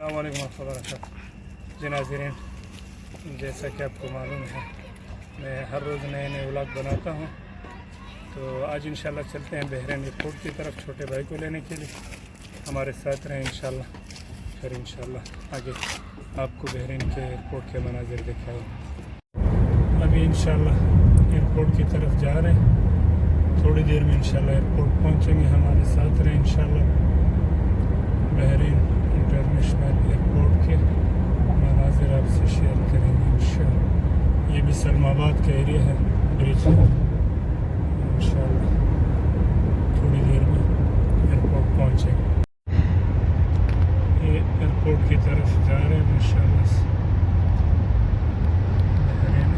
السلام علیکم ورحمۃ اللہ وبرکاتہ جی ناظرین، جیسا کہ آپ کو معلوم ہے میں ہر روز نئے نئے ولاگ بناتا ہوں، تو آج انشاءاللہ چلتے ہیں بحرین ایئرپورٹ کی طرف چھوٹے بھائی کو لینے کے لیے۔ ہمارے ساتھ رہیں انشاءاللہ، پھر انشاءاللہ آگے آپ کو بحرین کے ایئرپورٹ کے مناظر دکھائیں۔ ابھی انشاءاللہ ایئرپورٹ کی طرف جا رہے ہیں، تھوڑی دیر میں انشاءاللہ ایئرپورٹ پہنچیں گے۔ ہمارے ساتھ رہیں انشاءاللہ، بحرین انٹرنیشنل ایئرپورٹ کے مناظر آپ سے شیئر کریں گے انشاءاللہ۔ یہ بھی سلم آباد کا ایریا ہے، برج ہے۔ انشاءاللہ تھوڑی دیر میں ایئرپورٹ پہنچیں گے۔ یہ ایئرپورٹ کی طرف جا رہے ہیں انشاءاللہ سے۔ بحرین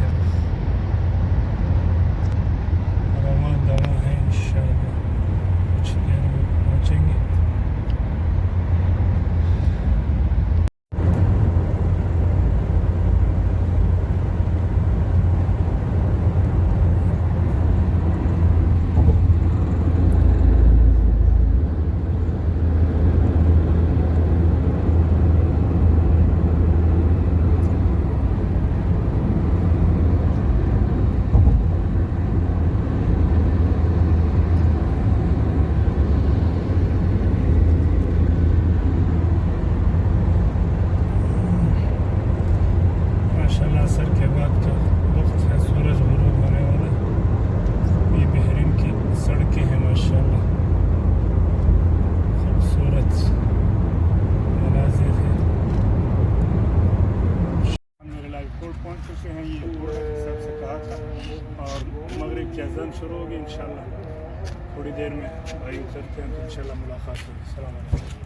رواں دواں ہے انشاءاللہ، کچھ دیر میں پہنچیں گے۔ عصر کے بعد کا وقت ہے، سورج غروب ہونے والا ہے۔ یہ بحرین کی سڑکیں ہیں ماشاءاللہ، خوبصورت مناظر ہیں۔ الحمدللہ ایئرپورٹ پہنچ چکے ہیں۔ یہ ایئرپورٹ سب سے کہا تھا، اور مغرب کی اذان شروع ہوگی انشاءاللہ۔ تھوڑی دیر میں بھائی اترتے ہیں تو انشاءاللہ ملاقات ہوگی۔ السلام علیکم۔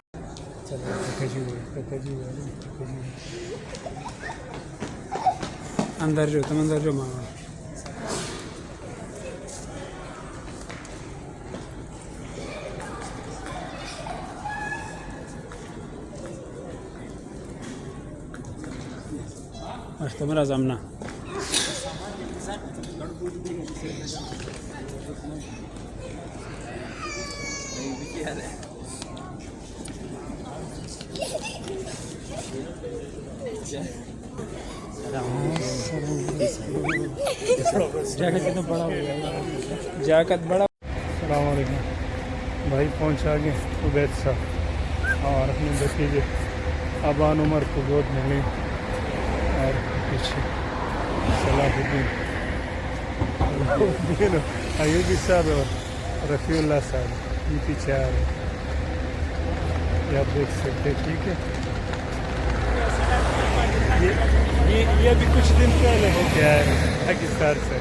اندر جو تم اندر جو ماما استمر زمنا جیکٹ کتنا بڑا ہو گیا، جیکٹ بڑا۔ السلام علیکم بھائی، پہنچ آگے عبید صاحب اور اپنے بھتیجے ابان عمر کو گود میں لیں، اور پیچھے صلاح الدین ایوبی صاحب اور رفیع اللہ صاحب، یہ پیچھے آ رہے ہیں، یہ آپ دیکھ سکتے ہیں۔ ٹھیک ہے، یہ ابھی کچھ دن پہلے ہو کے آئے پاکستان سے۔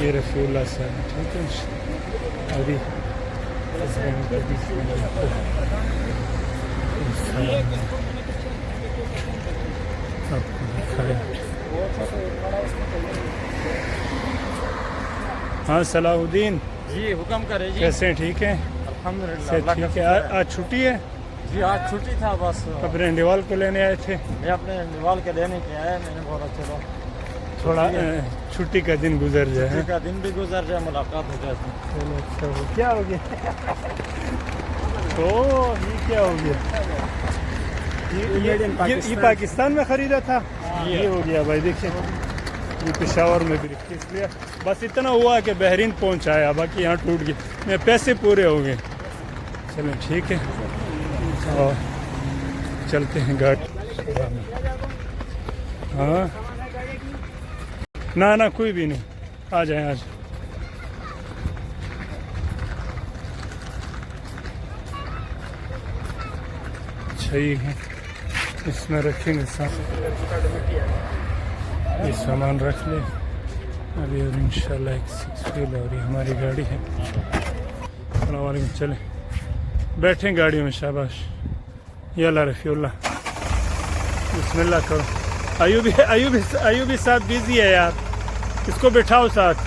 یہ رفیع اللہ صاحب، ٹھیک ہے، ابھی آپ کو دکھائیں۔ ہاں صلاح الدین جی حکم کرے جی، کیسے ہیں؟ ٹھیک ہیں الحمدللہ۔ ٹھیک ہے، آج چھٹی ہے؟ جی آج چھٹی تھا، بس اپنے انڈیوال کو لینے آئے تھے؟ میں اپنے نوال کے لینے کے آیا، میں نے بولا چلو تھوڑا چھٹی کا دن گزر جائے۔ چھٹی کا دن بھی گزر جائے، ملاقات ہو جائے۔ چلو اچھا، وہ کیا ہو گیا؟ تو یہ کیا ہو گیا؟ یہ پاکستان میں خریدا تھا، یہ ہو گیا بھائی۔ دیکھیں یہ پشاور میں بھی اس لیے بس اتنا ہوا کہ بحرین پہنچایا، باقی یہاں ٹوٹ گیا، میں پیسے پورے ہو گئے۔ چلیں ٹھیک ہے، اور چلتے ہیں گاڑی۔ ہاں نہ کوئی بھی نہیں، آ جائیں آج۔ اچھا یہ ہے، اس میں رکھیں گے یہ سامان رکھ لیں ابھی، اور انشاءاللہ ایک 6 ویل، اور یہ ہماری گاڑی ہے۔ السلام علیکم، چلیں بیٹھیں گاڑیوں میں، شاباش۔ یلا رفیع اللہ، بسم اللہ کرو۔ ایوبی صاحب بزی ہے یار، اس کو بٹھاؤ ساتھ۔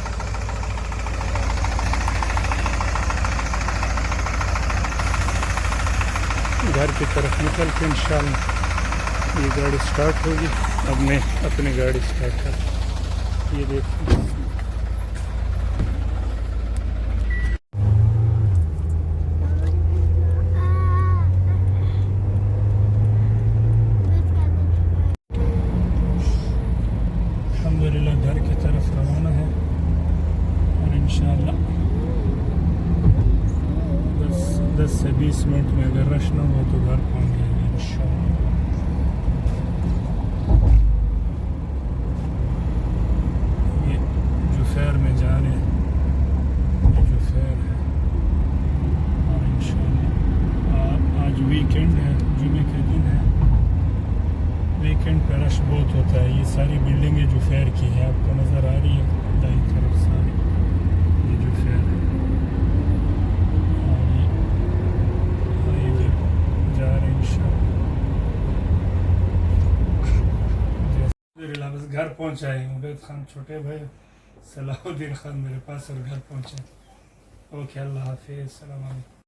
گھر کی طرف نکل کے انشاءاللہ یہ گاڑی سٹارٹ ہوگی۔ اب میں اپنی گاڑی سٹارٹ کر، یہ دیکھیں 10 سے 20 منٹ میں اگر رش نہ ہو تو گھر پہنچ جائیں گے انشاءاللہ. یہ جوفیر میں جا رہے ہیں, یہ جوفیر ہے. اور انشاءاللہ آج ویکینڈ ہے, جمعے کے دن ہے. ویکینڈ پہ رش بہت ہوتا ہے. یہ ساری بلڈنگیں جوفیر کی ہیں, آپ کو نظر آ رہی ہے دائیں طرف ساری, یہ جوفیر ہے. اور یہ جا رہے ہیں انشاءاللہ. بس گھر پہنچائے عبید خان چھوٹے بھائی, صلاح الدین خان میرے پاس, اور گھر پہنچے. اوکے, اللہ حافظ, السلام علیکم.